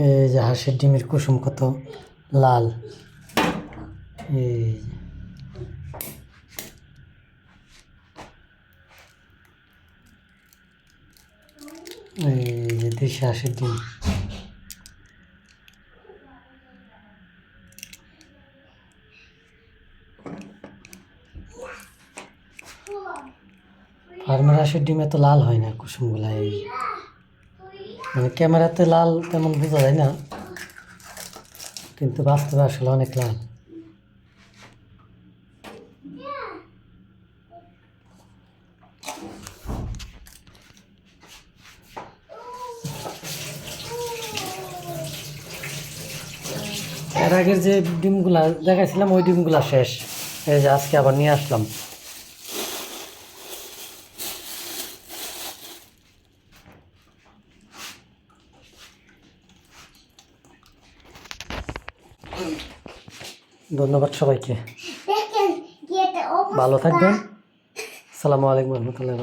এই যে হাঁসের ডিমের কুসুম কত লাল। এই যে দেশি হাঁসের ডিম। ফার্মের হাঁসের ডিম এত লাল হয় না কুসুমগুলা, এই মানে ক্যামেরাতে লাল তেমন বোঝা যায় না, কিন্তু বাস্তবে আসলে অনেক লাল। এর আগের যে ডিমগুলা দেখাইছিলাম ওই ডিমগুলা শেষ, এই যে আজকে আবার নিয়ে আসলাম। ধন্যবাদ সবাইকে, ভালো থাকবেন। আসসালামু আলাইকুম রহমতুল্লাহ।